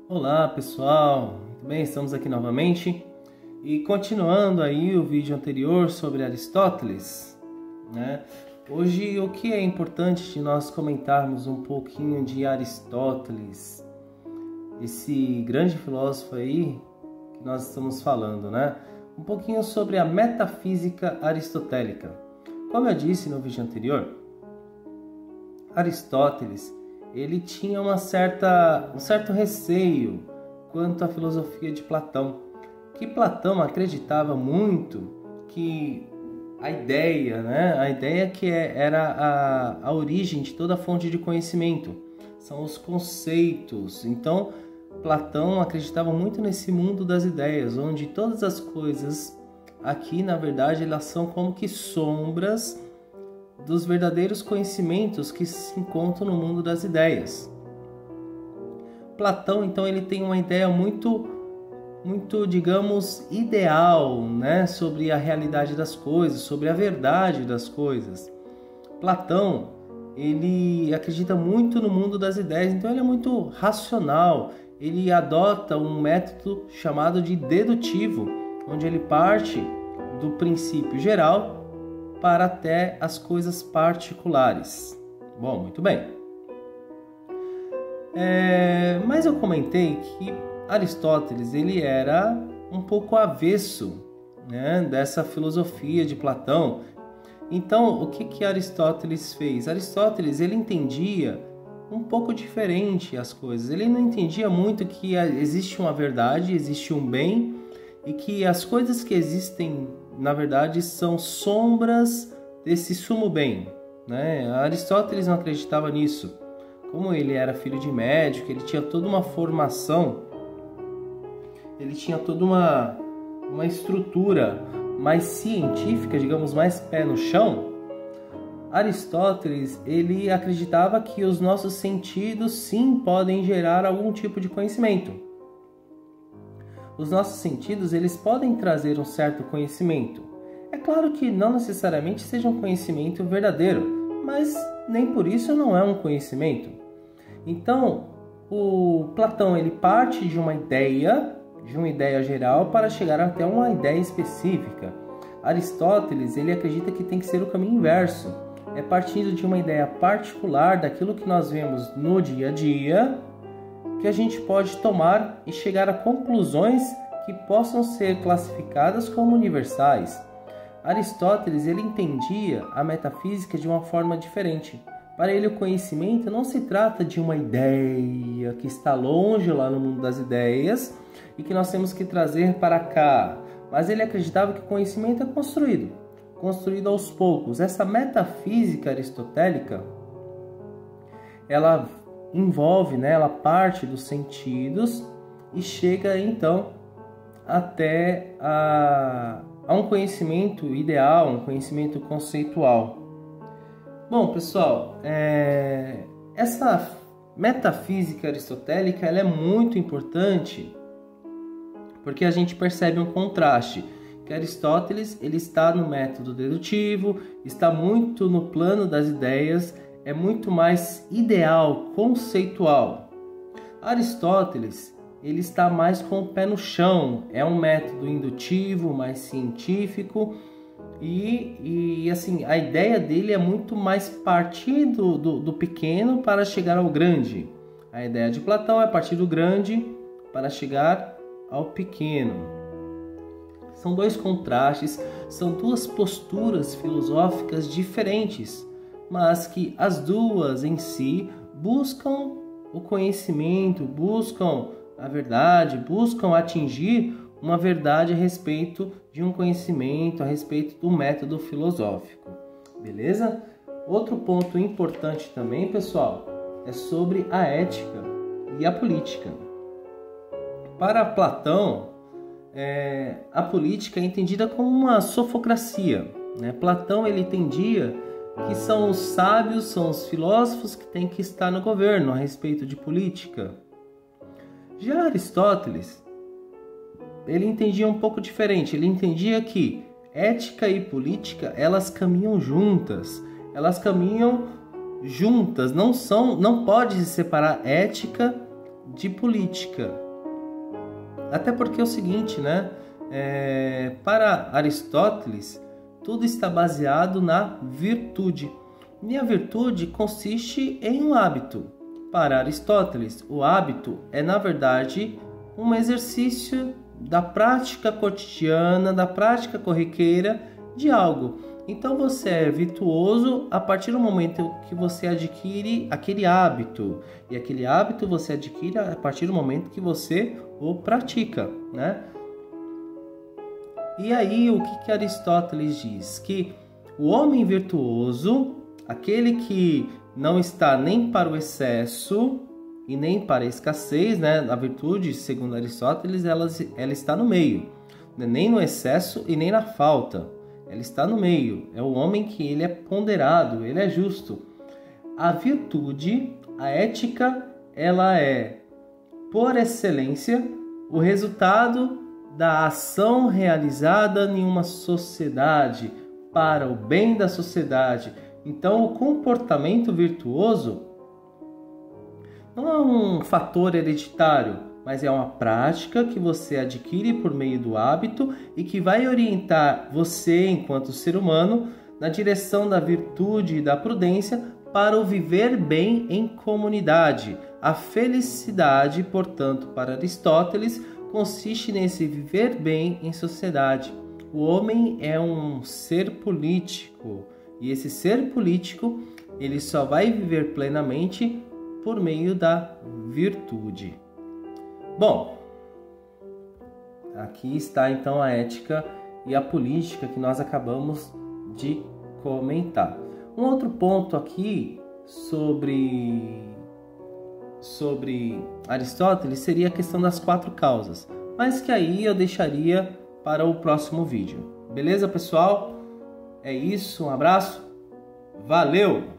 Olá pessoal, muito bem, estamos aqui novamente e continuando aí o vídeo anterior sobre Aristóteles, né? Hoje o que é importante de nós comentarmos um pouquinho de Aristóteles, esse grande filósofo aí que nós estamos falando, né? Um pouquinho sobre a metafísica aristotélica. Como eu disse no vídeo anterior, Aristóteles ele tinha um certo receio quanto à filosofia de Platão, que Platão acreditava muito que a ideia que era a origem de toda fonte de conhecimento, são os conceitos. Então, Platão acreditava muito nesse mundo das ideias, onde todas as coisas aqui, na verdade, elas são como que sombras dos verdadeiros conhecimentos que se encontram no mundo das ideias. Platão, então, ele tem uma ideia muito, digamos, ideal, né, sobre a realidade das coisas, sobre a verdade das coisas. Platão, ele acredita muito no mundo das ideias, então ele é muito racional. Ele adota um método chamado de dedutivo, onde ele parte do princípio geral para até as coisas particulares. Bom, muito bem. Mas eu comentei que Aristóteles ele era um pouco avesso, né, dessa filosofia de Platão. Então, o que Aristóteles fez? Aristóteles ele entendia um pouco diferente as coisas. Ele não entendia muito que existe uma verdade, existe um bem, e que as coisas que existem, na verdade, são sombras desse sumo bem, né? Aristóteles não acreditava nisso. Como ele era filho de médico, ele tinha toda uma formação, ele tinha toda uma estrutura mais científica, digamos, mais pé no chão. Aristóteles, ele acreditava que os nossos sentidos, sim, podem gerar algum tipo de conhecimento. Os nossos sentidos, eles podem trazer um certo conhecimento. É claro que não necessariamente seja um conhecimento verdadeiro, mas nem por isso não é um conhecimento. Então, o Platão, ele parte de uma ideia geral para chegar até uma ideia específica. Aristóteles, ele acredita que tem que ser o caminho inverso. É partindo de uma ideia particular daquilo que nós vemos no dia a dia, que a gente pode tomar e chegar a conclusões que possam ser classificadas como universais. Aristóteles ele entendia a metafísica de uma forma diferente. Para ele, o conhecimento não se trata de uma ideia que está longe lá no mundo das ideias e que nós temos que trazer para cá, mas ele acreditava que o conhecimento é construído aos poucos. Essa metafísica aristotélica, ela envolve, né, ela parte dos sentidos e chega então até a um conhecimento ideal, um conhecimento conceitual. Bom, pessoal, essa metafísica aristotélica ela é muito importante porque a gente percebe um contraste, que Aristóteles ele está no método dedutivo, está muito no plano das ideias, é muito mais ideal, conceitual. Aristóteles, ele está mais com o pé no chão, é um método indutivo, mais científico, e assim, a ideia dele é muito mais partir do pequeno para chegar ao grande. A ideia de Platão é partir do grande para chegar ao pequeno. São dois contrastes, são duas posturas filosóficas diferentes, mas que as duas em si buscam o conhecimento, buscam a verdade, buscam atingir uma verdade a respeito de um conhecimento, a respeito do método filosófico. Beleza? Outro ponto importante também, pessoal, é sobre a ética e a política. Para Platão, a política é entendida como uma sofocracia, né? Platão ele entendia que são os sábios, são os filósofos que têm que estar no governo a respeito de política. Já Aristóteles, ele entendia um pouco diferente. Ele entendia que ética e política, elas caminham juntas. Não pode se separar ética de política. Até porque é o seguinte, né? Para Aristóteles, tudo está baseado na virtude. E a virtude consiste em um hábito. Para Aristóteles, o hábito é, na verdade, um exercício da prática cotidiana, da prática corriqueira de algo. Então você é virtuoso a partir do momento que você adquire aquele hábito. E aquele hábito você adquire a partir do momento que você o pratica, né? E aí o que Aristóteles diz? Que o homem virtuoso, aquele que não está nem para o excesso e nem para a escassez, né? A virtude, segundo Aristóteles, ela está no meio, nem no excesso e nem na falta. Ela está no meio. É o homem que ele é ponderado, ele é justo. A virtude, a ética, ela é, por excelência, o resultado da ação realizada em uma sociedade para o bem da sociedade. Então, o comportamento virtuoso não é um fator hereditário, mas é uma prática que você adquire por meio do hábito e que vai orientar você, enquanto ser humano, na direção da virtude e da prudência para o viver bem em comunidade. A felicidade, portanto, para Aristóteles, consiste nesse viver bem em sociedade. O homem é um ser político e esse ser político ele só vai viver plenamente por meio da virtude. Bom, aqui está então a ética e a política que nós acabamos de comentar. Um outro ponto aqui sobre Aristóteles seria a questão das 4 causas, mas que aí eu deixaria para o próximo vídeo. Beleza, pessoal? É isso, um abraço, valeu!